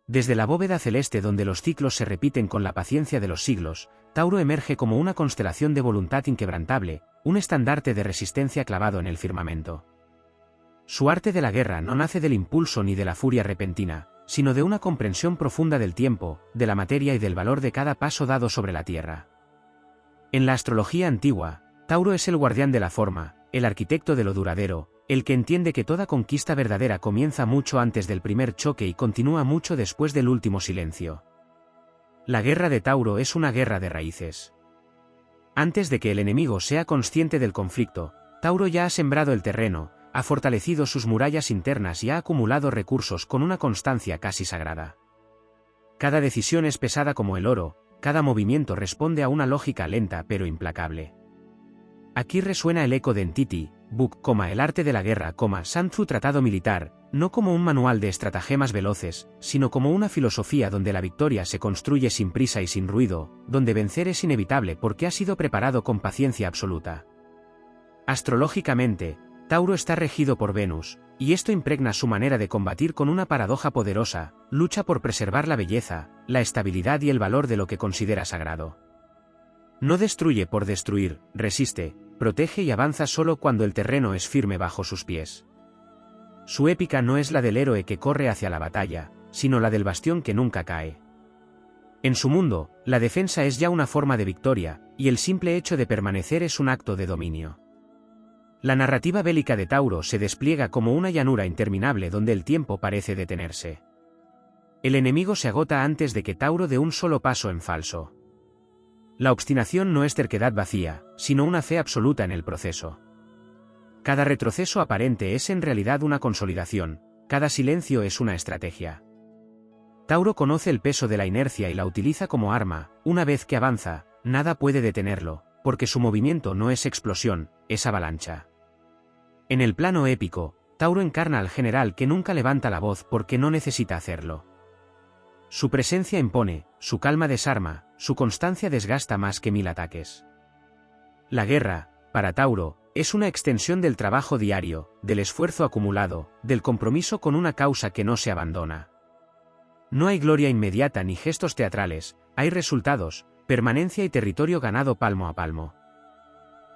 Desde la bóveda celeste donde los ciclos se repiten con la paciencia de los siglos, Tauro emerge como una constelación de voluntad inquebrantable, un estandarte de resistencia clavado en el firmamento. Su arte de la guerra no nace del impulso ni de la furia repentina, sino de una comprensión profunda del tiempo, de la materia y del valor de cada paso dado sobre la tierra. En la astrología antigua, Tauro es el guardián de la forma, el arquitecto de lo duradero, el que entiende que toda conquista verdadera comienza mucho antes del primer choque y continúa mucho después del último silencio. La guerra de Tauro es una guerra de raíces. Antes de que el enemigo sea consciente del conflicto, Tauro ya ha sembrado el terreno, ha fortalecido sus murallas internas y ha acumulado recursos con una constancia casi sagrada. Cada decisión es pesada como el oro, cada movimiento responde a una lógica lenta pero implacable. Aquí resuena el eco de Entity, Book, el arte de la guerra, Sun Tzu tratado militar, no como un manual de estratagemas veloces, sino como una filosofía donde la victoria se construye sin prisa y sin ruido, donde vencer es inevitable porque ha sido preparado con paciencia absoluta. Astrológicamente, Tauro está regido por Venus, y esto impregna su manera de combatir con una paradoja poderosa: lucha por preservar la belleza, la estabilidad y el valor de lo que considera sagrado. No destruye por destruir, resiste, protege y avanza solo cuando el terreno es firme bajo sus pies. Su épica no es la del héroe que corre hacia la batalla, sino la del bastión que nunca cae. En su mundo, la defensa es ya una forma de victoria, y el simple hecho de permanecer es un acto de dominio. La narrativa bélica de Tauro se despliega como una llanura interminable donde el tiempo parece detenerse. El enemigo se agota antes de que Tauro dé un solo paso en falso. La obstinación no es terquedad vacía, sino una fe absoluta en el proceso. Cada retroceso aparente es en realidad una consolidación, cada silencio es una estrategia. Tauro conoce el peso de la inercia y la utiliza como arma. Una vez que avanza, nada puede detenerlo, porque su movimiento no es explosión, es avalancha. En el plano épico, Tauro encarna al general que nunca levanta la voz porque no necesita hacerlo. Su presencia impone, su calma desarma, su constancia desgasta más que 1000 ataques. La guerra, para Tauro, es una extensión del trabajo diario, del esfuerzo acumulado, del compromiso con una causa que no se abandona. No hay gloria inmediata ni gestos teatrales, hay resultados, permanencia y territorio ganado palmo a palmo.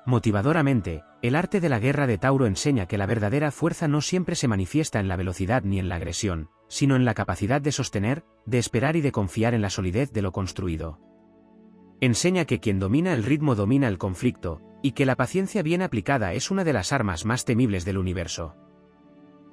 Motivadoramente, el arte de la guerra de Tauro enseña que la verdadera fuerza no siempre se manifiesta en la velocidad ni en la agresión, sino en la capacidad de sostener, de esperar y de confiar en la solidez de lo construido. Enseña que quien domina el ritmo domina el conflicto, y que la paciencia bien aplicada es una de las armas más temibles del universo.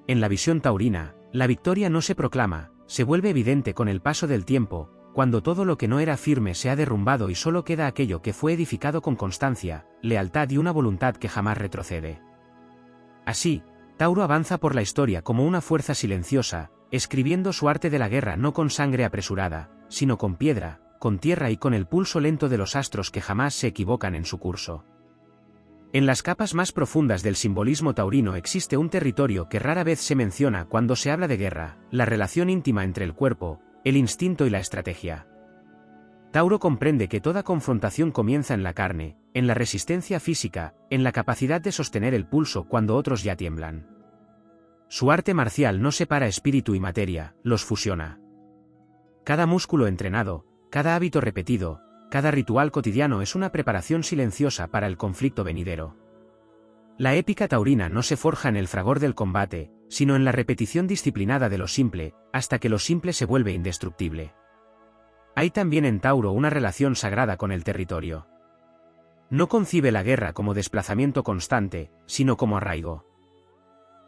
En la visión taurina, la victoria no se proclama, se vuelve evidente con el paso del tiempo, cuando todo lo que no era firme se ha derrumbado y solo queda aquello que fue edificado con constancia, lealtad y una voluntad que jamás retrocede. Así, Tauro avanza por la historia como una fuerza silenciosa, escribiendo su arte de la guerra no con sangre apresurada, sino con piedra, con tierra y con el pulso lento de los astros que jamás se equivocan en su curso. En las capas más profundas del simbolismo taurino existe un territorio que rara vez se menciona cuando se habla de guerra: la relación íntima entre el cuerpo, el instinto y la estrategia. Tauro comprende que toda confrontación comienza en la carne, en la resistencia física, en la capacidad de sostener el pulso cuando otros ya tiemblan. Su arte marcial no separa espíritu y materia, los fusiona. Cada músculo entrenado, cada hábito repetido, cada ritual cotidiano es una preparación silenciosa para el conflicto venidero. La épica taurina no se forja en el fragor del combate, sino en la repetición disciplinada de lo simple, hasta que lo simple se vuelve indestructible. Hay también en Tauro una relación sagrada con el territorio. No concibe la guerra como desplazamiento constante, sino como arraigo.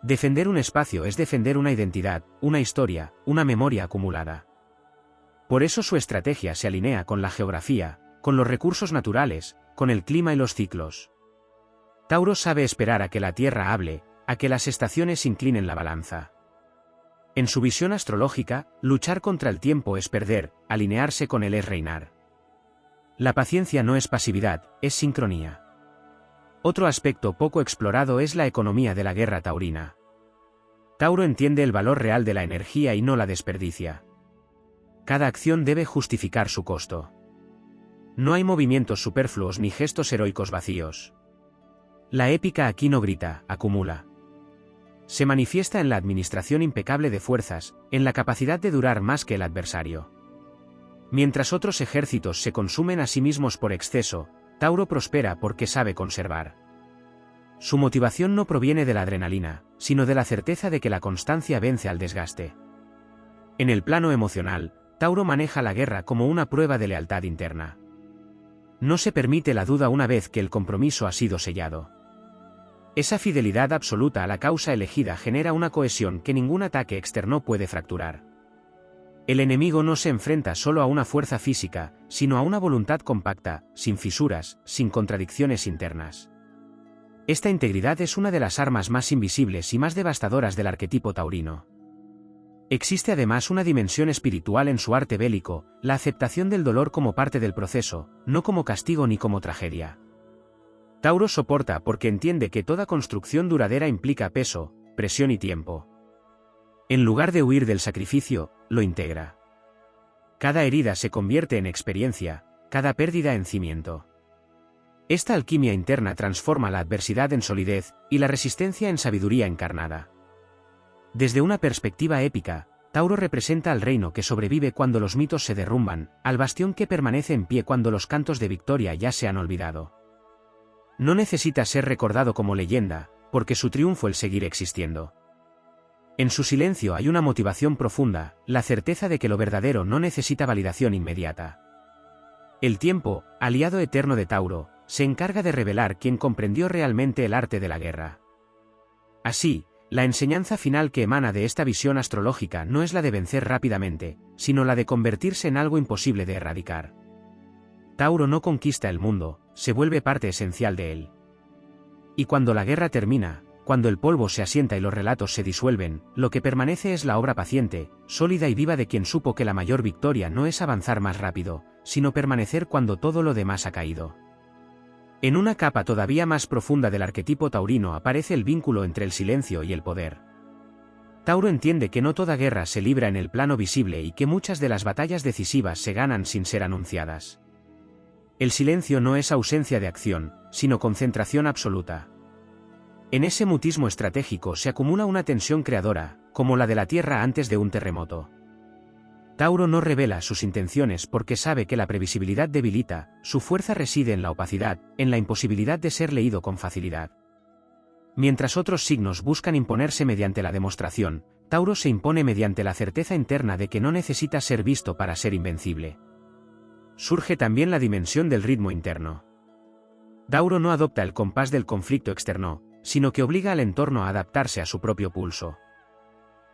Defender un espacio es defender una identidad, una historia, una memoria acumulada. Por eso su estrategia se alinea con la geografía, con los recursos naturales, con el clima y los ciclos. Tauro sabe esperar a que la tierra hable, a que las estaciones inclinen la balanza. En su visión astrológica, luchar contra el tiempo es perder, alinearse con él es reinar. La paciencia no es pasividad, es sincronía. Otro aspecto poco explorado es la economía de la guerra taurina. Tauro entiende el valor real de la energía y no la desperdicia. Cada acción debe justificar su costo. No hay movimientos superfluos ni gestos heroicos vacíos. La épica aquí no grita, acumula. Se manifiesta en la administración impecable de fuerzas, en la capacidad de durar más que el adversario. Mientras otros ejércitos se consumen a sí mismos por exceso, Tauro prospera porque sabe conservar. Su motivación no proviene de la adrenalina, sino de la certeza de que la constancia vence al desgaste. En el plano emocional, Tauro maneja la guerra como una prueba de lealtad interna. No se permite la duda una vez que el compromiso ha sido sellado. Esa fidelidad absoluta a la causa elegida genera una cohesión que ningún ataque externo puede fracturar. El enemigo no se enfrenta solo a una fuerza física, sino a una voluntad compacta, sin fisuras, sin contradicciones internas. Esta integridad es una de las armas más invisibles y más devastadoras del arquetipo taurino. Existe además una dimensión espiritual en su arte bélico, la aceptación del dolor como parte del proceso, no como castigo ni como tragedia. Tauro soporta porque entiende que toda construcción duradera implica peso, presión y tiempo. En lugar de huir del sacrificio, lo integra. Cada herida se convierte en experiencia, cada pérdida en cimiento. Esta alquimia interna transforma la adversidad en solidez y la resistencia en sabiduría encarnada. Desde una perspectiva épica, Tauro representa al reino que sobrevive cuando los mitos se derrumban, al bastión que permanece en pie cuando los cantos de victoria ya se han olvidado. No necesita ser recordado como leyenda, porque su triunfo es seguir existiendo. En su silencio hay una motivación profunda, la certeza de que lo verdadero no necesita validación inmediata. El tiempo, aliado eterno de Tauro, se encarga de revelar quién comprendió realmente el arte de la guerra. Así, la enseñanza final que emana de esta visión astrológica no es la de vencer rápidamente, sino la de convertirse en algo imposible de erradicar. Tauro no conquista el mundo, se vuelve parte esencial de él. Y cuando la guerra termina, cuando el polvo se asienta y los relatos se disuelven, lo que permanece es la obra paciente, sólida y viva de quien supo que la mayor victoria no es avanzar más rápido, sino permanecer cuando todo lo demás ha caído. En una capa todavía más profunda del arquetipo taurino aparece el vínculo entre el silencio y el poder. Tauro entiende que no toda guerra se libra en el plano visible y que muchas de las batallas decisivas se ganan sin ser anunciadas. El silencio no es ausencia de acción, sino concentración absoluta. En ese mutismo estratégico se acumula una tensión creadora, como la de la Tierra antes de un terremoto. Tauro no revela sus intenciones porque sabe que la previsibilidad debilita, su fuerza reside en la opacidad, en la imposibilidad de ser leído con facilidad. Mientras otros signos buscan imponerse mediante la demostración, Tauro se impone mediante la certeza interna de que no necesita ser visto para ser invencible. Surge también la dimensión del ritmo interno. Tauro no adopta el compás del conflicto externo, sino que obliga al entorno a adaptarse a su propio pulso.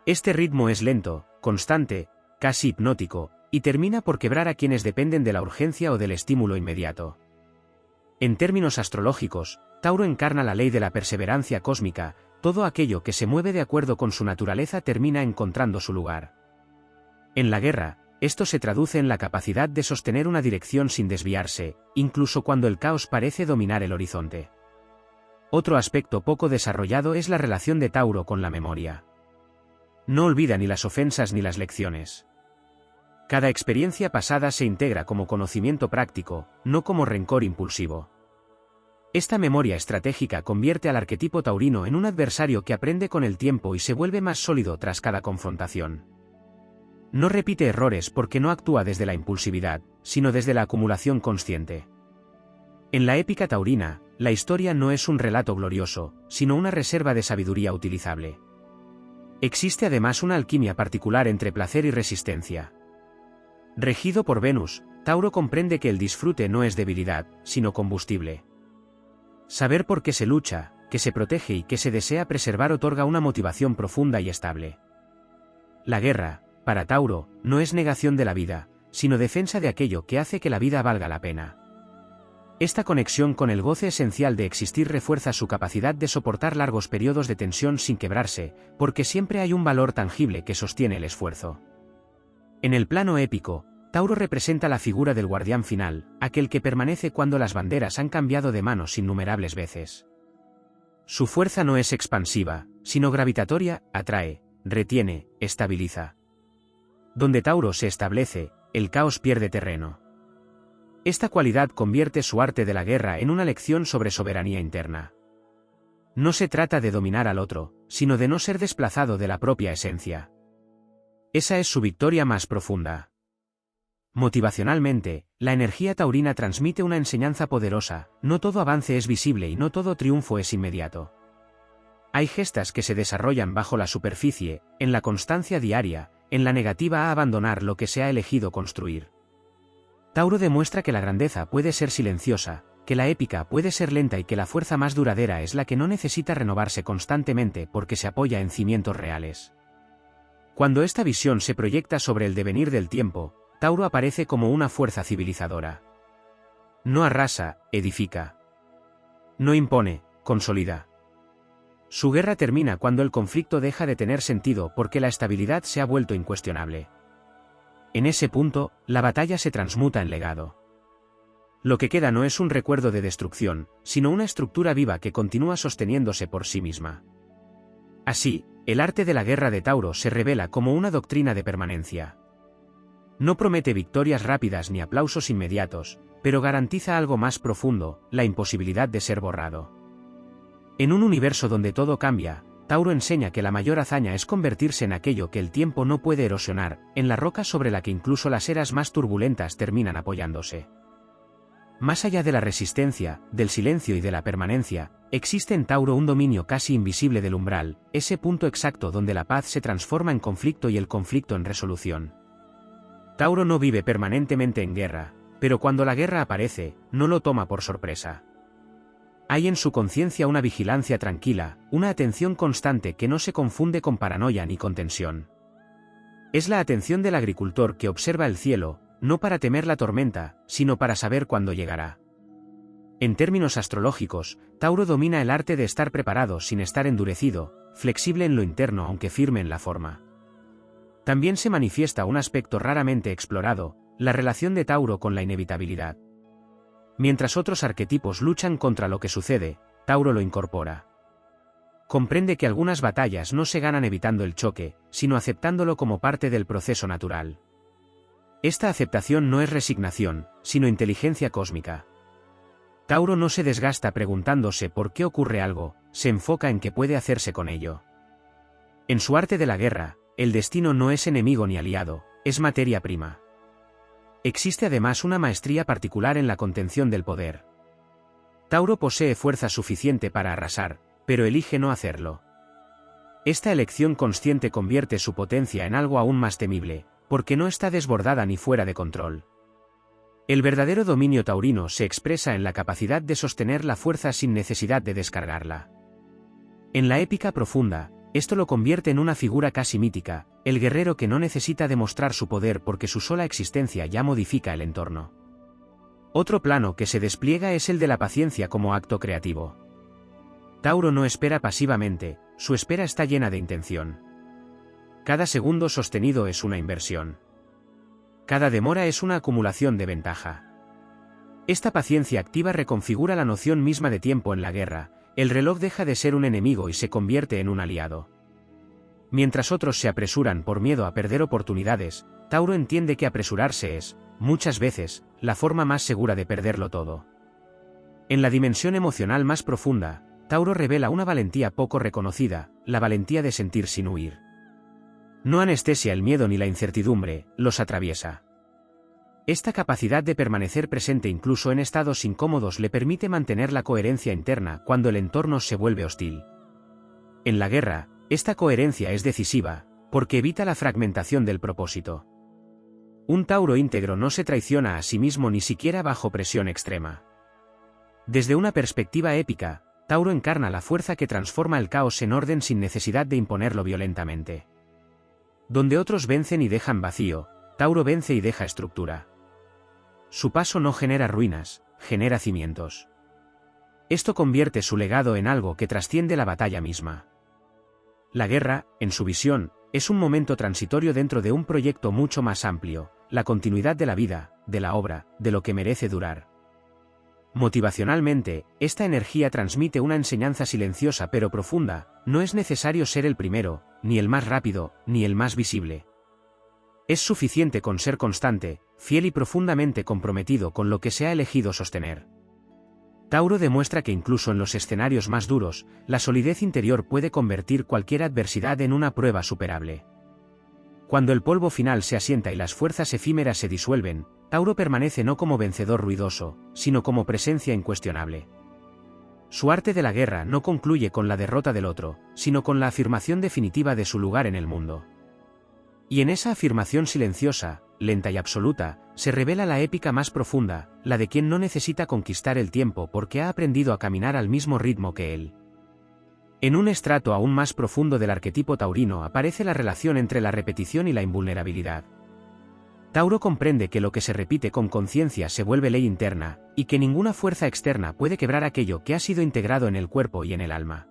Este ritmo es lento, constante, casi hipnótico, y termina por quebrar a quienes dependen de la urgencia o del estímulo inmediato. En términos astrológicos, Tauro encarna la ley de la perseverancia cósmica, todo aquello que se mueve de acuerdo con su naturaleza termina encontrando su lugar. En la guerra, esto se traduce en la capacidad de sostener una dirección sin desviarse, incluso cuando el caos parece dominar el horizonte. Otro aspecto poco desarrollado es la relación de Tauro con la memoria. No olvida ni las ofensas ni las lecciones. Cada experiencia pasada se integra como conocimiento práctico, no como rencor impulsivo. Esta memoria estratégica convierte al arquetipo taurino en un adversario que aprende con el tiempo y se vuelve más sólido tras cada confrontación. No repite errores porque no actúa desde la impulsividad, sino desde la acumulación consciente. En la épica taurina, la historia no es un relato glorioso, sino una reserva de sabiduría utilizable. Existe además una alquimia particular entre placer y resistencia. Regido por Venus, Tauro comprende que el disfrute no es debilidad, sino combustible. Saber por qué se lucha, que se protege y que se desea preservar otorga una motivación profunda y estable. La guerra, para Tauro, no es negación de la vida, sino defensa de aquello que hace que la vida valga la pena. Esta conexión con el goce esencial de existir refuerza su capacidad de soportar largos periodos de tensión sin quebrarse, porque siempre hay un valor tangible que sostiene el esfuerzo. En el plano épico, Tauro representa la figura del guardián final, aquel que permanece cuando las banderas han cambiado de manos innumerables veces. Su fuerza no es expansiva, sino gravitatoria, atrae, retiene, estabiliza. Donde Tauro se establece, el caos pierde terreno. Esta cualidad convierte su arte de la guerra en una lección sobre soberanía interna. No se trata de dominar al otro, sino de no ser desplazado de la propia esencia. Esa es su victoria más profunda. Motivacionalmente, la energía taurina transmite una enseñanza poderosa: no todo avance es visible y no todo triunfo es inmediato. Hay gestas que se desarrollan bajo la superficie, en la constancia diaria, en la negativa a abandonar lo que se ha elegido construir. Tauro demuestra que la grandeza puede ser silenciosa, que la épica puede ser lenta y que la fuerza más duradera es la que no necesita renovarse constantemente porque se apoya en cimientos reales. Cuando esta visión se proyecta sobre el devenir del tiempo, Tauro aparece como una fuerza civilizadora. No arrasa, edifica. No impone, consolida. Su guerra termina cuando el conflicto deja de tener sentido porque la estabilidad se ha vuelto incuestionable. En ese punto, la batalla se transmuta en legado. Lo que queda no es un recuerdo de destrucción, sino una estructura viva que continúa sosteniéndose por sí misma. Así, el arte de la guerra de Tauro se revela como una doctrina de permanencia. No promete victorias rápidas ni aplausos inmediatos, pero garantiza algo más profundo: la imposibilidad de ser borrado. En un universo donde todo cambia, Tauro enseña que la mayor hazaña es convertirse en aquello que el tiempo no puede erosionar, en la roca sobre la que incluso las eras más turbulentas terminan apoyándose. Más allá de la resistencia, del silencio y de la permanencia, existe en Tauro un dominio casi invisible del umbral, ese punto exacto donde la paz se transforma en conflicto y el conflicto en resolución. Tauro no vive permanentemente en guerra, pero cuando la guerra aparece, no lo toma por sorpresa. Hay en su conciencia una vigilancia tranquila, una atención constante que no se confunde con paranoia ni con tensión. Es la atención del agricultor que observa el cielo, no para temer la tormenta, sino para saber cuándo llegará. En términos astrológicos, Tauro domina el arte de estar preparado sin estar endurecido, flexible en lo interno aunque firme en la forma. También se manifiesta un aspecto raramente explorado: la relación de Tauro con la inevitabilidad. Mientras otros arquetipos luchan contra lo que sucede, Tauro lo incorpora. Comprende que algunas batallas no se ganan evitando el choque, sino aceptándolo como parte del proceso natural. Esta aceptación no es resignación, sino inteligencia cósmica. Tauro no se desgasta preguntándose por qué ocurre algo, se enfoca en qué puede hacerse con ello. En su arte de la guerra, el destino no es enemigo ni aliado, es materia prima. Existe además una maestría particular en la contención del poder. Tauro posee fuerza suficiente para arrasar, pero elige no hacerlo. Esta elección consciente convierte su potencia en algo aún más temible, porque no está desbordada ni fuera de control. El verdadero dominio taurino se expresa en la capacidad de sostener la fuerza sin necesidad de descargarla. En la épica profunda, esto lo convierte en una figura casi mítica, el guerrero que no necesita demostrar su poder porque su sola existencia ya modifica el entorno. Otro plano que se despliega es el de la paciencia como acto creativo. Tauro no espera pasivamente, su espera está llena de intención. Cada segundo sostenido es una inversión. Cada demora es una acumulación de ventaja. Esta paciencia activa reconfigura la noción misma de tiempo en la guerra. El reloj deja de ser un enemigo y se convierte en un aliado. Mientras otros se apresuran por miedo a perder oportunidades, Tauro entiende que apresurarse es, muchas veces, la forma más segura de perderlo todo. En la dimensión emocional más profunda, Tauro revela una valentía poco reconocida, la valentía de sentir sin huir. No anestesia el miedo ni la incertidumbre, los atraviesa. Esta capacidad de permanecer presente incluso en estados incómodos le permite mantener la coherencia interna cuando el entorno se vuelve hostil. En la guerra, esta coherencia es decisiva, porque evita la fragmentación del propósito. Un Tauro íntegro no se traiciona a sí mismo ni siquiera bajo presión extrema. Desde una perspectiva épica, Tauro encarna la fuerza que transforma el caos en orden sin necesidad de imponerlo violentamente. Donde otros vencen y dejan vacío, Tauro vence y deja estructura. Su paso no genera ruinas, genera cimientos. Esto convierte su legado en algo que trasciende la batalla misma. La guerra, en su visión, es un momento transitorio dentro de un proyecto mucho más amplio, la continuidad de la vida, de la obra, de lo que merece durar. Motivacionalmente, esta energía transmite una enseñanza silenciosa pero profunda: no es necesario ser el primero, ni el más rápido, ni el más visible. Es suficiente con ser constante, fiel y profundamente comprometido con lo que se ha elegido sostener. Tauro demuestra que incluso en los escenarios más duros, la solidez interior puede convertir cualquier adversidad en una prueba superable. Cuando el polvo final se asienta y las fuerzas efímeras se disuelven, Tauro permanece no como vencedor ruidoso, sino como presencia incuestionable. Su arte de la guerra no concluye con la derrota del otro, sino con la afirmación definitiva de su lugar en el mundo. Y en esa afirmación silenciosa, lenta y absoluta, se revela la épica más profunda, la de quien no necesita conquistar el tiempo porque ha aprendido a caminar al mismo ritmo que él. En un estrato aún más profundo del arquetipo taurino aparece la relación entre la repetición y la invulnerabilidad. Tauro comprende que lo que se repite con conciencia se vuelve ley interna, y que ninguna fuerza externa puede quebrar aquello que ha sido integrado en el cuerpo y en el alma.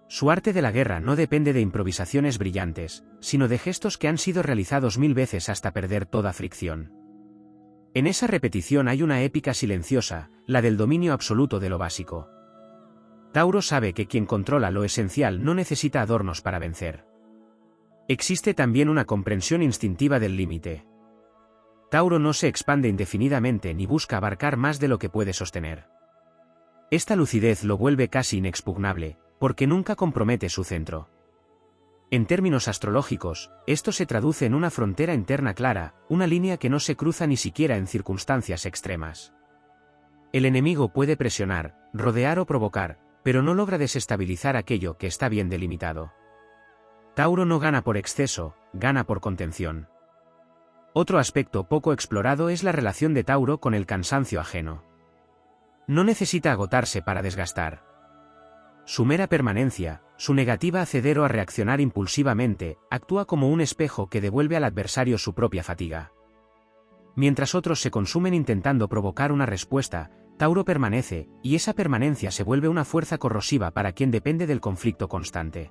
Su arte de la guerra no depende de improvisaciones brillantes, sino de gestos que han sido realizados 1000 veces hasta perder toda fricción. En esa repetición hay una épica silenciosa, la del dominio absoluto de lo básico. Tauro sabe que quien controla lo esencial no necesita adornos para vencer. Existe también una comprensión instintiva del límite. Tauro no se expande indefinidamente ni busca abarcar más de lo que puede sostener. Esta lucidez lo vuelve casi inexpugnable, porque nunca compromete su centro. En términos astrológicos, esto se traduce en una frontera interna clara, una línea que no se cruza ni siquiera en circunstancias extremas. El enemigo puede presionar, rodear o provocar, pero no logra desestabilizar aquello que está bien delimitado. Tauro no gana por exceso, gana por contención. Otro aspecto poco explorado es la relación de Tauro con el cansancio ajeno. No necesita agotarse para desgastar. Su mera permanencia, su negativa a ceder o a reaccionar impulsivamente, actúa como un espejo que devuelve al adversario su propia fatiga. Mientras otros se consumen intentando provocar una respuesta, Tauro permanece, y esa permanencia se vuelve una fuerza corrosiva para quien depende del conflicto constante.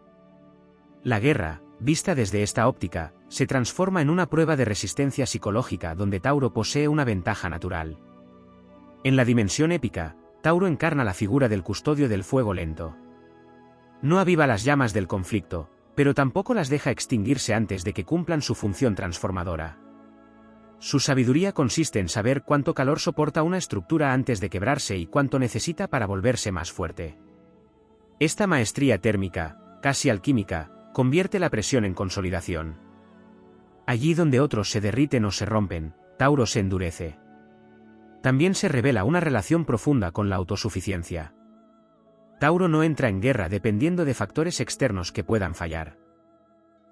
La guerra, vista desde esta óptica, se transforma en una prueba de resistencia psicológica donde Tauro posee una ventaja natural. En la dimensión épica, Tauro encarna la figura del custodio del fuego lento. No aviva las llamas del conflicto, pero tampoco las deja extinguirse antes de que cumplan su función transformadora. Su sabiduría consiste en saber cuánto calor soporta una estructura antes de quebrarse y cuánto necesita para volverse más fuerte. Esta maestría térmica, casi alquímica, convierte la presión en consolidación. Allí donde otros se derriten o se rompen, Tauro se endurece. También se revela una relación profunda con la autosuficiencia. Tauro no entra en guerra dependiendo de factores externos que puedan fallar.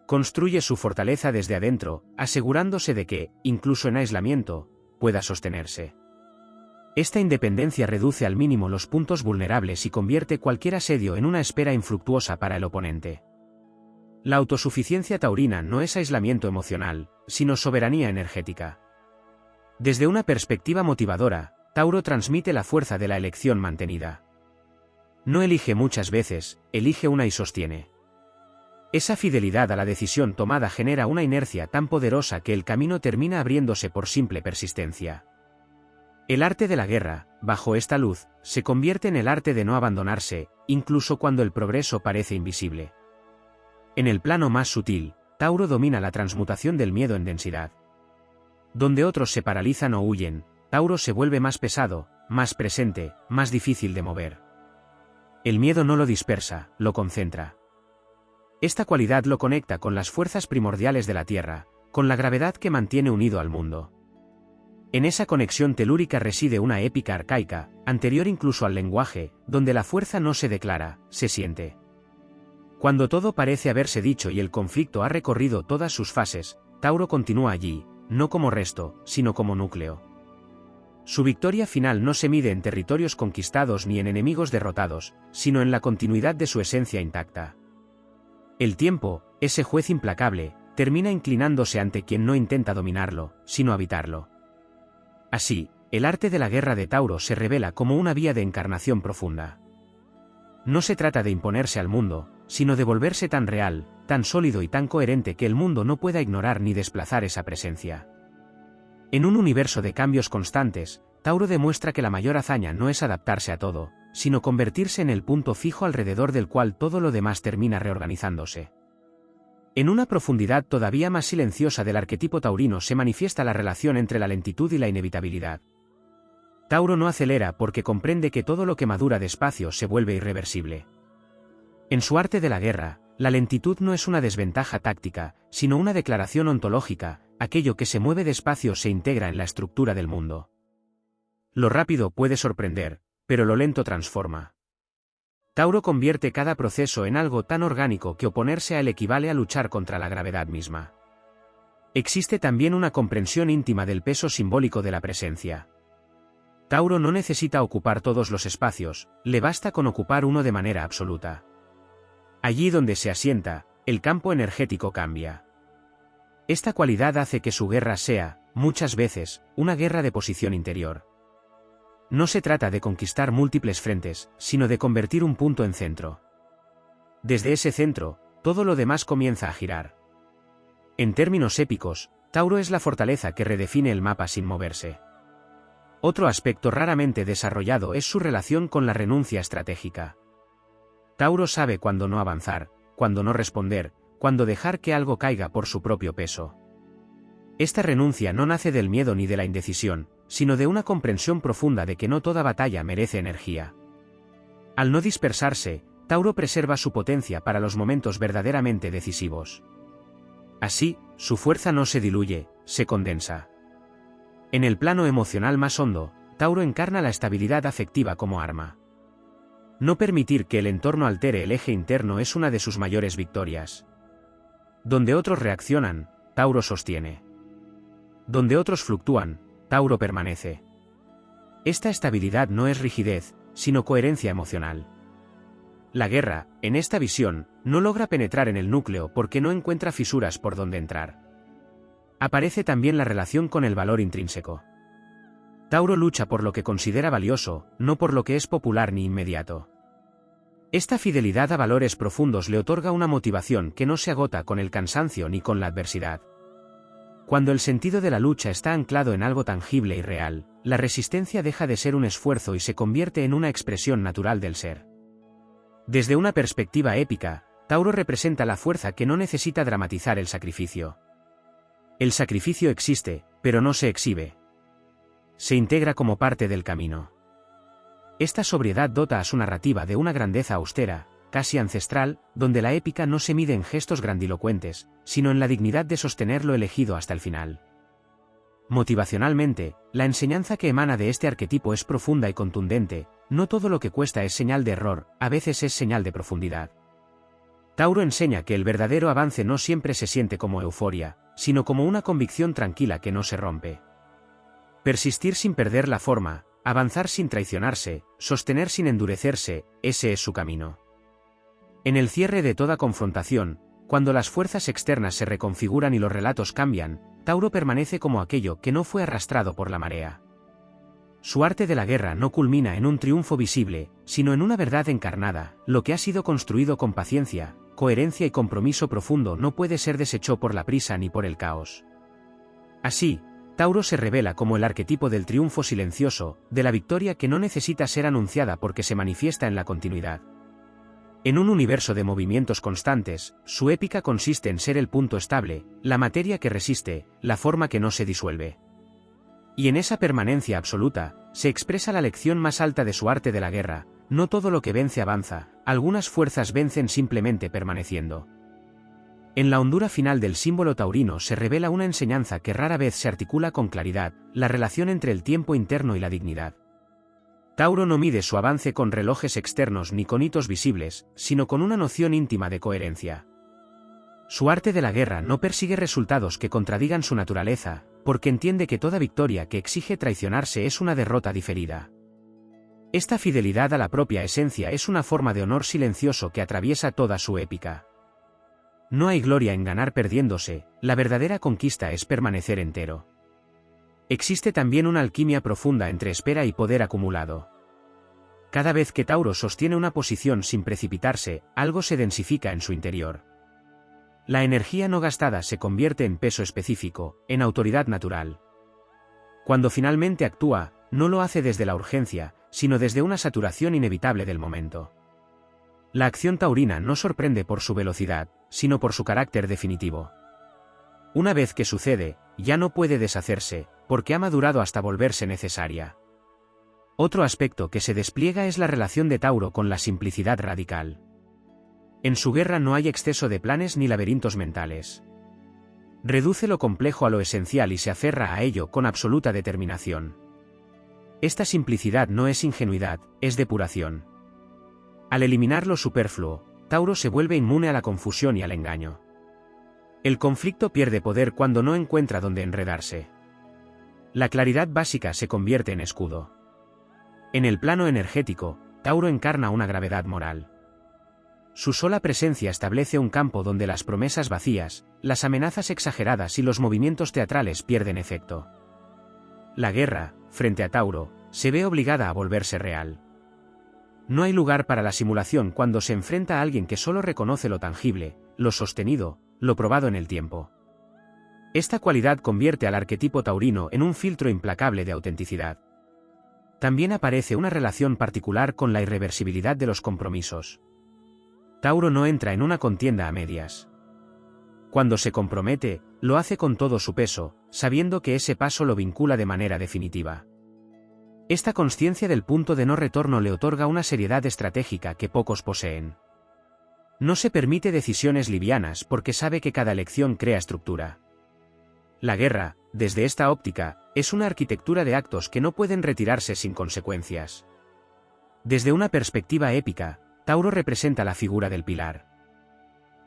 Construye su fortaleza desde adentro, asegurándose de que, incluso en aislamiento, pueda sostenerse. Esta independencia reduce al mínimo los puntos vulnerables y convierte cualquier asedio en una espera infructuosa para el oponente. La autosuficiencia taurina no es aislamiento emocional, sino soberanía energética. Desde una perspectiva motivadora, Tauro transmite la fuerza de la elección mantenida. No elige muchas veces, elige una y sostiene. Esa fidelidad a la decisión tomada genera una inercia tan poderosa que el camino termina abriéndose por simple persistencia. El arte de la guerra, bajo esta luz, se convierte en el arte de no abandonarse, incluso cuando el progreso parece invisible. En el plano más sutil, Tauro domina la transmutación del miedo en densidad. Donde otros se paralizan o huyen, Tauro se vuelve más pesado, más presente, más difícil de mover. El miedo no lo dispersa, lo concentra. Esta cualidad lo conecta con las fuerzas primordiales de la Tierra, con la gravedad que mantiene unido al mundo. En esa conexión telúrica reside una épica arcaica, anterior incluso al lenguaje, donde la fuerza no se declara, se siente. Cuando todo parece haberse dicho y el conflicto ha recorrido todas sus fases, Tauro continúa allí, no como resto, sino como núcleo. Su victoria final no se mide en territorios conquistados ni en enemigos derrotados, sino en la continuidad de su esencia intacta. El tiempo, ese juez implacable, termina inclinándose ante quien no intenta dominarlo, sino habitarlo. Así, el arte de la guerra de Tauro se revela como una vía de encarnación profunda. No se trata de imponerse al mundo, sino de volverse tan real, tan sólido y tan coherente que el mundo no pueda ignorar ni desplazar esa presencia. En un universo de cambios constantes, Tauro demuestra que la mayor hazaña no es adaptarse a todo, sino convertirse en el punto fijo alrededor del cual todo lo demás termina reorganizándose. En una profundidad todavía más silenciosa del arquetipo taurino se manifiesta la relación entre la lentitud y la inevitabilidad. Tauro no acelera porque comprende que todo lo que madura despacio se vuelve irreversible. En su arte de la guerra, la lentitud no es una desventaja táctica, sino una declaración ontológica: aquello que se mueve despacio se integra en la estructura del mundo. Lo rápido puede sorprender, pero lo lento transforma. Tauro convierte cada proceso en algo tan orgánico que oponerse a él equivale a luchar contra la gravedad misma. Existe también una comprensión íntima del peso simbólico de la presencia. Tauro no necesita ocupar todos los espacios, le basta con ocupar uno de manera absoluta. Allí donde se asienta, el campo energético cambia. Esta cualidad hace que su guerra sea, muchas veces, una guerra de posición interior. No se trata de conquistar múltiples frentes, sino de convertir un punto en centro. Desde ese centro, todo lo demás comienza a girar. En términos épicos, Tauro es la fortaleza que redefine el mapa sin moverse. Otro aspecto raramente desarrollado es su relación con la renuncia estratégica. Tauro sabe cuándo no avanzar, cuándo no responder, cuándo dejar que algo caiga por su propio peso. Esta renuncia no nace del miedo ni de la indecisión, sino de una comprensión profunda de que no toda batalla merece energía. Al no dispersarse, Tauro preserva su potencia para los momentos verdaderamente decisivos. Así, su fuerza no se diluye, se condensa. En el plano emocional más hondo, Tauro encarna la estabilidad afectiva como arma. No permitir que el entorno altere el eje interno es una de sus mayores victorias. Donde otros reaccionan, Tauro sostiene. Donde otros fluctúan, Tauro permanece. Esta estabilidad no es rigidez, sino coherencia emocional. La guerra, en esta visión, no logra penetrar en el núcleo porque no encuentra fisuras por donde entrar. Aparece también la relación con el valor intrínseco. Tauro lucha por lo que considera valioso, no por lo que es popular ni inmediato. Esta fidelidad a valores profundos le otorga una motivación que no se agota con el cansancio ni con la adversidad. Cuando el sentido de la lucha está anclado en algo tangible y real, la resistencia deja de ser un esfuerzo y se convierte en una expresión natural del ser. Desde una perspectiva épica, Tauro representa la fuerza que no necesita dramatizar el sacrificio. El sacrificio existe, pero no se exhibe. Se integra como parte del camino. Esta sobriedad dota a su narrativa de una grandeza austera, casi ancestral, donde la épica no se mide en gestos grandilocuentes, sino en la dignidad de sostener lo elegido hasta el final. Motivacionalmente, la enseñanza que emana de este arquetipo es profunda y contundente: no todo lo que cuesta es señal de error, a veces es señal de profundidad. Tauro enseña que el verdadero avance no siempre se siente como euforia, sino como una convicción tranquila que no se rompe. Persistir sin perder la forma, avanzar sin traicionarse, sostener sin endurecerse, ese es su camino. En el cierre de toda confrontación, cuando las fuerzas externas se reconfiguran y los relatos cambian, Tauro permanece como aquello que no fue arrastrado por la marea. Su arte de la guerra no culmina en un triunfo visible, sino en una verdad encarnada: lo que ha sido construido con paciencia, coherencia y compromiso profundo no puede ser deshecho por la prisa ni por el caos. Así, Tauro se revela como el arquetipo del triunfo silencioso, de la victoria que no necesita ser anunciada porque se manifiesta en la continuidad. En un universo de movimientos constantes, su épica consiste en ser el punto estable, la materia que resiste, la forma que no se disuelve. Y en esa permanencia absoluta, se expresa la lección más alta de su arte de la guerra: no todo lo que vence avanza, algunas fuerzas vencen simplemente permaneciendo. En la hondura final del símbolo taurino se revela una enseñanza que rara vez se articula con claridad: la relación entre el tiempo interno y la dignidad. Tauro no mide su avance con relojes externos ni con hitos visibles, sino con una noción íntima de coherencia. Su arte de la guerra no persigue resultados que contradigan su naturaleza, porque entiende que toda victoria que exige traicionarse es una derrota diferida. Esta fidelidad a la propia esencia es una forma de honor silencioso que atraviesa toda su épica. No hay gloria en ganar perdiéndose, la verdadera conquista es permanecer entero. Existe también una alquimia profunda entre espera y poder acumulado. Cada vez que Tauro sostiene una posición sin precipitarse, algo se densifica en su interior. La energía no gastada se convierte en peso específico, en autoridad natural. Cuando finalmente actúa, no lo hace desde la urgencia, sino desde una saturación inevitable del momento. La acción taurina no sorprende por su velocidad, sino por su carácter definitivo. Una vez que sucede, ya no puede deshacerse, porque ha madurado hasta volverse necesaria. Otro aspecto que se despliega es la relación de Tauro con la simplicidad radical. En su guerra no hay exceso de planes ni laberintos mentales. Reduce lo complejo a lo esencial y se aferra a ello con absoluta determinación. Esta simplicidad no es ingenuidad, es depuración. Al eliminar lo superfluo, Tauro se vuelve inmune a la confusión y al engaño. El conflicto pierde poder cuando no encuentra dónde enredarse. La claridad básica se convierte en escudo. En el plano energético, Tauro encarna una gravedad moral. Su sola presencia establece un campo donde las promesas vacías, las amenazas exageradas y los movimientos teatrales pierden efecto. La guerra, frente a Tauro, se ve obligada a volverse real. No hay lugar para la simulación cuando se enfrenta a alguien que solo reconoce lo tangible, lo sostenido, lo probado en el tiempo. Esta cualidad convierte al arquetipo taurino en un filtro implacable de autenticidad. También aparece una relación particular con la irreversibilidad de los compromisos. Tauro no entra en una contienda a medias. Cuando se compromete, lo hace con todo su peso, sabiendo que ese paso lo vincula de manera definitiva. Esta consciencia del punto de no retorno le otorga una seriedad estratégica que pocos poseen. No se permite decisiones livianas porque sabe que cada elección crea estructura. La guerra, desde esta óptica, es una arquitectura de actos que no pueden retirarse sin consecuencias. Desde una perspectiva épica, Tauro representa la figura del pilar.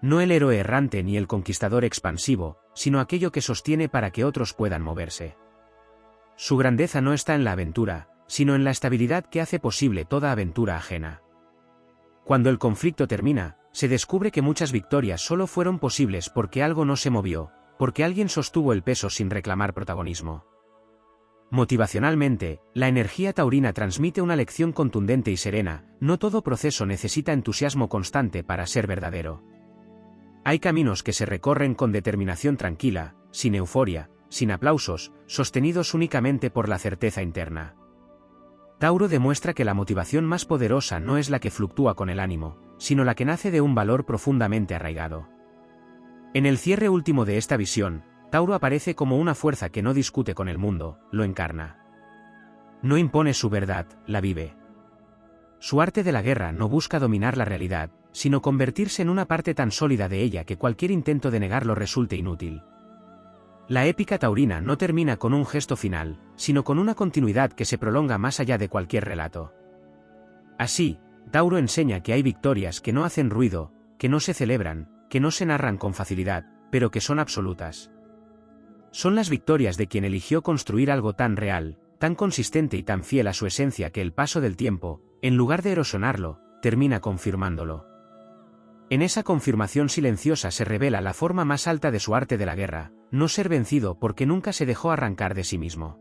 No el héroe errante ni el conquistador expansivo, sino aquello que sostiene para que otros puedan moverse. Su grandeza no está en la aventura, sino en la estabilidad que hace posible toda aventura ajena. Cuando el conflicto termina, se descubre que muchas victorias solo fueron posibles porque algo no se movió, porque alguien sostuvo el peso sin reclamar protagonismo. Motivacionalmente, la energía taurina transmite una lección contundente y serena: no todo proceso necesita entusiasmo constante para ser verdadero. Hay caminos que se recorren con determinación tranquila, sin euforia, sin aplausos, sostenidos únicamente por la certeza interna. Tauro demuestra que la motivación más poderosa no es la que fluctúa con el ánimo, sino la que nace de un valor profundamente arraigado. En el cierre último de esta visión, Tauro aparece como una fuerza que no discute con el mundo, lo encarna. No impone su verdad, la vive. Su arte de la guerra no busca dominar la realidad, sino convertirse en una parte tan sólida de ella que cualquier intento de negarlo resulte inútil. La épica taurina no termina con un gesto final, sino con una continuidad que se prolonga más allá de cualquier relato. Así, Tauro enseña que hay victorias que no hacen ruido, que no se celebran, que no se narran con facilidad, pero que son absolutas. Son las victorias de quien eligió construir algo tan real, tan consistente y tan fiel a su esencia que el paso del tiempo, en lugar de erosionarlo, termina confirmándolo. En esa confirmación silenciosa se revela la forma más alta de su arte de la guerra: no ser vencido porque nunca se dejó arrancar de sí mismo.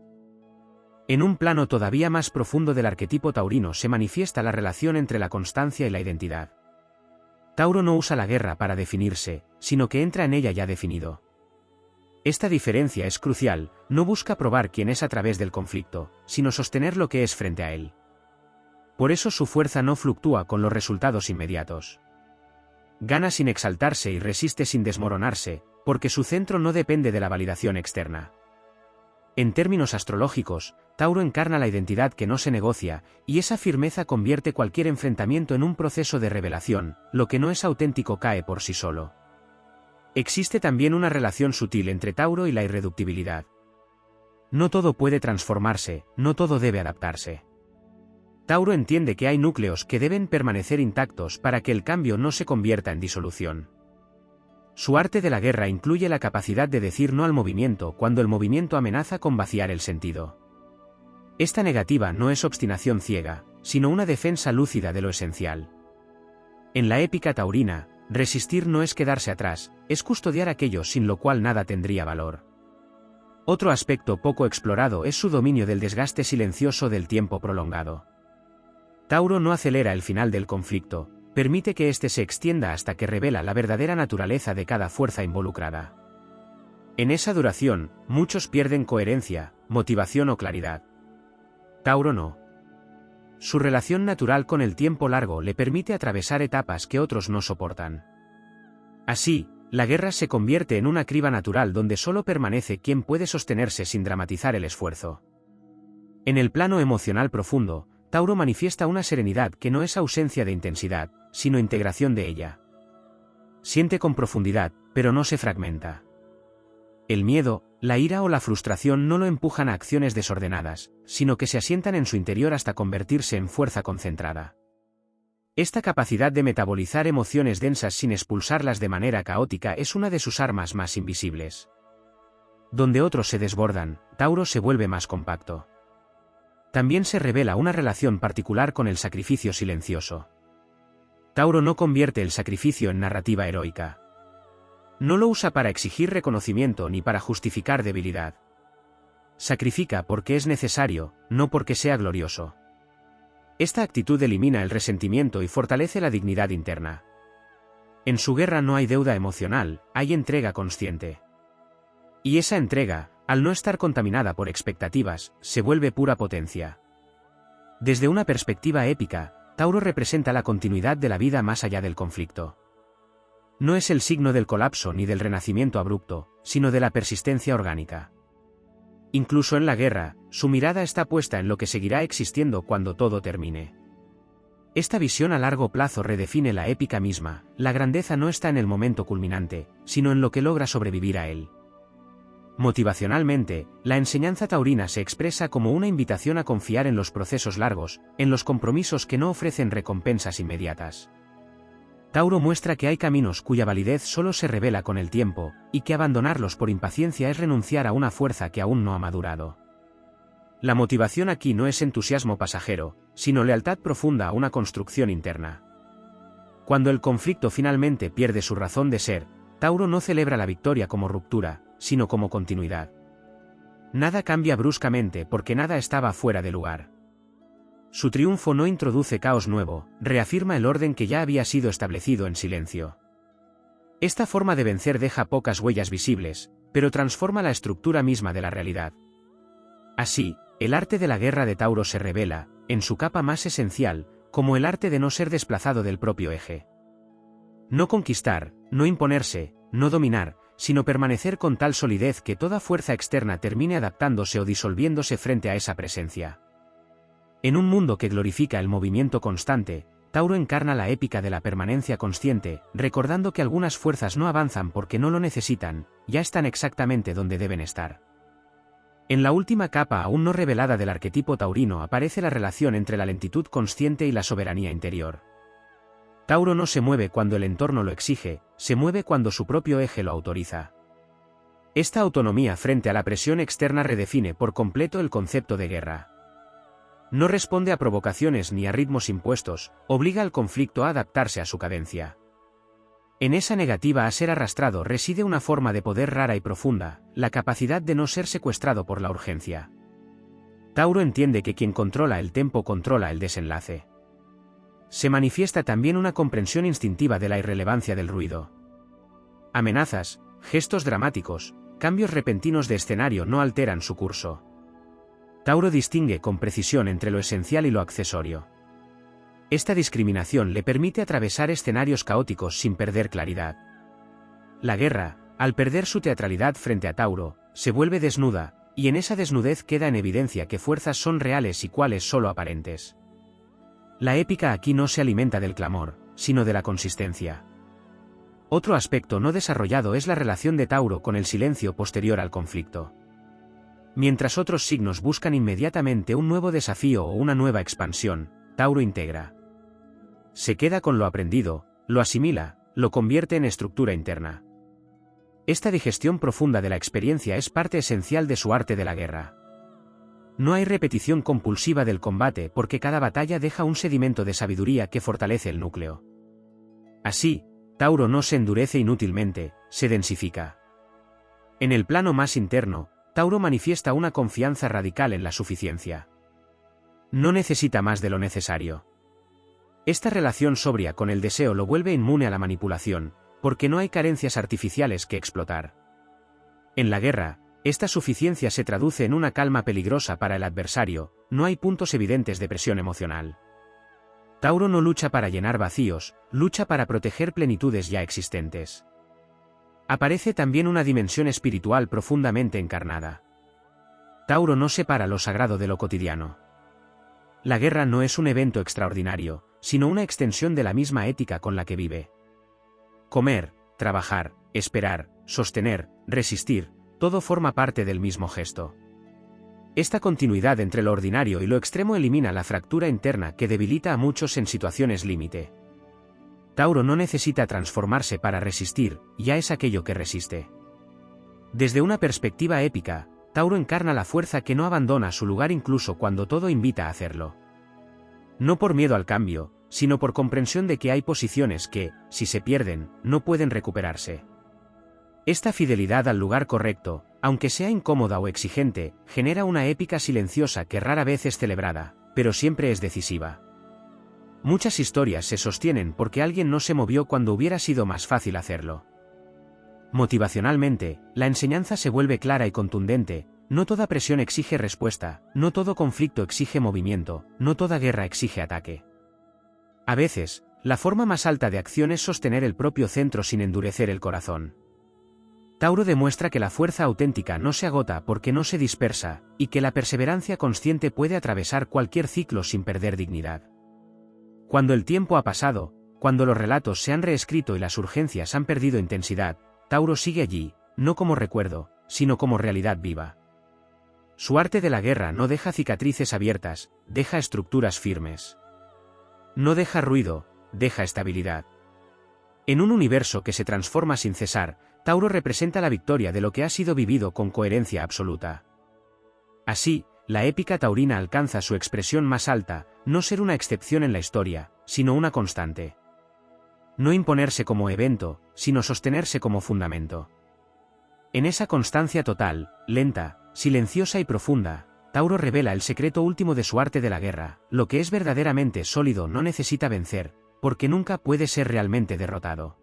En un plano todavía más profundo del arquetipo taurino se manifiesta la relación entre la constancia y la identidad. Tauro no usa la guerra para definirse, sino que entra en ella ya definido. Esta diferencia es crucial: no busca probar quién es a través del conflicto, sino sostener lo que es frente a él. Por eso su fuerza no fluctúa con los resultados inmediatos. Gana sin exaltarse y resiste sin desmoronarse, porque su centro no depende de la validación externa. En términos astrológicos, Tauro encarna la identidad que no se negocia, y esa firmeza convierte cualquier enfrentamiento en un proceso de revelación: lo que no es auténtico cae por sí solo. Existe también una relación sutil entre Tauro y la irreductibilidad. No todo puede transformarse, no todo debe adaptarse. Tauro entiende que hay núcleos que deben permanecer intactos para que el cambio no se convierta en disolución. Su arte de la guerra incluye la capacidad de decir no al movimiento cuando el movimiento amenaza con vaciar el sentido. Esta negativa no es obstinación ciega, sino una defensa lúcida de lo esencial. En la épica taurina, resistir no es quedarse atrás, es custodiar aquello sin lo cual nada tendría valor. Otro aspecto poco explorado es su dominio del desgaste silencioso del tiempo prolongado. Tauro no acelera el final del conflicto, permite que éste se extienda hasta que revela la verdadera naturaleza de cada fuerza involucrada. En esa duración, muchos pierden coherencia, motivación o claridad. Tauro no. Su relación natural con el tiempo largo le permite atravesar etapas que otros no soportan. Así, la guerra se convierte en una criba natural donde solo permanece quien puede sostenerse sin dramatizar el esfuerzo. En el plano emocional profundo, Tauro manifiesta una serenidad que no es ausencia de intensidad, sino integración de ella. Siente con profundidad, pero no se fragmenta. El miedo, la ira o la frustración no lo empujan a acciones desordenadas, sino que se asientan en su interior hasta convertirse en fuerza concentrada. Esta capacidad de metabolizar emociones densas sin expulsarlas de manera caótica es una de sus armas más invisibles. Donde otros se desbordan, Tauro se vuelve más compacto. También se revela una relación particular con el sacrificio silencioso. Tauro no convierte el sacrificio en narrativa heroica. No lo usa para exigir reconocimiento ni para justificar debilidad. Sacrifica porque es necesario, no porque sea glorioso. Esta actitud elimina el resentimiento y fortalece la dignidad interna. En su guerra no hay deuda emocional, hay entrega consciente. Y esa entrega, al no estar contaminada por expectativas, se vuelve pura potencia. Desde una perspectiva épica, Tauro representa la continuidad de la vida más allá del conflicto. No es el signo del colapso ni del renacimiento abrupto, sino de la persistencia orgánica. Incluso en la guerra, su mirada está puesta en lo que seguirá existiendo cuando todo termine. Esta visión a largo plazo redefine la épica misma. La grandeza no está en el momento culminante, sino en lo que logra sobrevivir a él. Motivacionalmente, la enseñanza taurina se expresa como una invitación a confiar en los procesos largos, en los compromisos que no ofrecen recompensas inmediatas. Tauro muestra que hay caminos cuya validez solo se revela con el tiempo, y que abandonarlos por impaciencia es renunciar a una fuerza que aún no ha madurado. La motivación aquí no es entusiasmo pasajero, sino lealtad profunda a una construcción interna. Cuando el conflicto finalmente pierde su razón de ser, Tauro no celebra la victoria como ruptura, sino como continuidad. Nada cambia bruscamente porque nada estaba fuera de lugar. Su triunfo no introduce caos nuevo, reafirma el orden que ya había sido establecido en silencio. Esta forma de vencer deja pocas huellas visibles, pero transforma la estructura misma de la realidad. Así, el arte de la guerra de Tauro se revela, en su capa más esencial, como el arte de no ser desplazado del propio eje. No conquistar, no imponerse, no dominar, sino permanecer con tal solidez que toda fuerza externa termine adaptándose o disolviéndose frente a esa presencia. En un mundo que glorifica el movimiento constante, Tauro encarna la épica de la permanencia consciente, recordando que algunas fuerzas no avanzan porque no lo necesitan, ya están exactamente donde deben estar. En la última capa aún no revelada del arquetipo taurino aparece la relación entre la lentitud consciente y la soberanía interior. Tauro no se mueve cuando el entorno lo exige, se mueve cuando su propio eje lo autoriza. Esta autonomía frente a la presión externa redefine por completo el concepto de guerra. No responde a provocaciones ni a ritmos impuestos, obliga al conflicto a adaptarse a su cadencia. En esa negativa a ser arrastrado reside una forma de poder rara y profunda, la capacidad de no ser secuestrado por la urgencia. Tauro entiende que quien controla el tempo controla el desenlace. Se manifiesta también una comprensión instintiva de la irrelevancia del ruido. Amenazas, gestos dramáticos, cambios repentinos de escenario no alteran su curso. Tauro distingue con precisión entre lo esencial y lo accesorio. Esta discriminación le permite atravesar escenarios caóticos sin perder claridad. La guerra, al perder su teatralidad frente a Tauro, se vuelve desnuda, y en esa desnudez queda en evidencia qué fuerzas son reales y cuáles solo aparentes. La épica aquí no se alimenta del clamor, sino de la consistencia. Otro aspecto no desarrollado es la relación de Tauro con el silencio posterior al conflicto. Mientras otros signos buscan inmediatamente un nuevo desafío o una nueva expansión, Tauro integra. Se queda con lo aprendido, lo asimila, lo convierte en estructura interna. Esta digestión profunda de la experiencia es parte esencial de su arte de la guerra. No hay repetición compulsiva del combate porque cada batalla deja un sedimento de sabiduría que fortalece el núcleo. Así, Tauro no se endurece inútilmente, se densifica. En el plano más interno, Tauro manifiesta una confianza radical en la suficiencia. No necesita más de lo necesario. Esta relación sobria con el deseo lo vuelve inmune a la manipulación, porque no hay carencias artificiales que explotar. En la guerra, esta suficiencia se traduce en una calma peligrosa para el adversario, no hay puntos evidentes de presión emocional. Tauro no lucha para llenar vacíos, lucha para proteger plenitudes ya existentes. Aparece también una dimensión espiritual profundamente encarnada. Tauro no separa lo sagrado de lo cotidiano. La guerra no es un evento extraordinario, sino una extensión de la misma ética con la que vive. Comer, trabajar, esperar, sostener, resistir, todo forma parte del mismo gesto. Esta continuidad entre lo ordinario y lo extremo elimina la fractura interna que debilita a muchos en situaciones límite. Tauro no necesita transformarse para resistir, ya es aquello que resiste. Desde una perspectiva épica, Tauro encarna la fuerza que no abandona su lugar incluso cuando todo invita a hacerlo. No por miedo al cambio, sino por comprensión de que hay posiciones que, si se pierden, no pueden recuperarse. Esta fidelidad al lugar correcto, aunque sea incómoda o exigente, genera una épica silenciosa que rara vez es celebrada, pero siempre es decisiva. Muchas historias se sostienen porque alguien no se movió cuando hubiera sido más fácil hacerlo. Motivacionalmente, la enseñanza se vuelve clara y contundente: no toda presión exige respuesta, no todo conflicto exige movimiento, no toda guerra exige ataque. A veces, la forma más alta de acción es sostener el propio centro sin endurecer el corazón. Tauro demuestra que la fuerza auténtica no se agota porque no se dispersa, y que la perseverancia consciente puede atravesar cualquier ciclo sin perder dignidad. Cuando el tiempo ha pasado, cuando los relatos se han reescrito y las urgencias han perdido intensidad, Tauro sigue allí, no como recuerdo, sino como realidad viva. Su arte de la guerra no deja cicatrices abiertas, deja estructuras firmes. No deja ruido, deja estabilidad. En un universo que se transforma sin cesar, Tauro representa la victoria de lo que ha sido vivido con coherencia absoluta. Así, la épica taurina alcanza su expresión más alta: no ser una excepción en la historia, sino una constante. No imponerse como evento, sino sostenerse como fundamento. En esa constancia total, lenta, silenciosa y profunda, Tauro revela el secreto último de su arte de la guerra: lo que es verdaderamente sólido no necesita vencer, porque nunca puede ser realmente derrotado.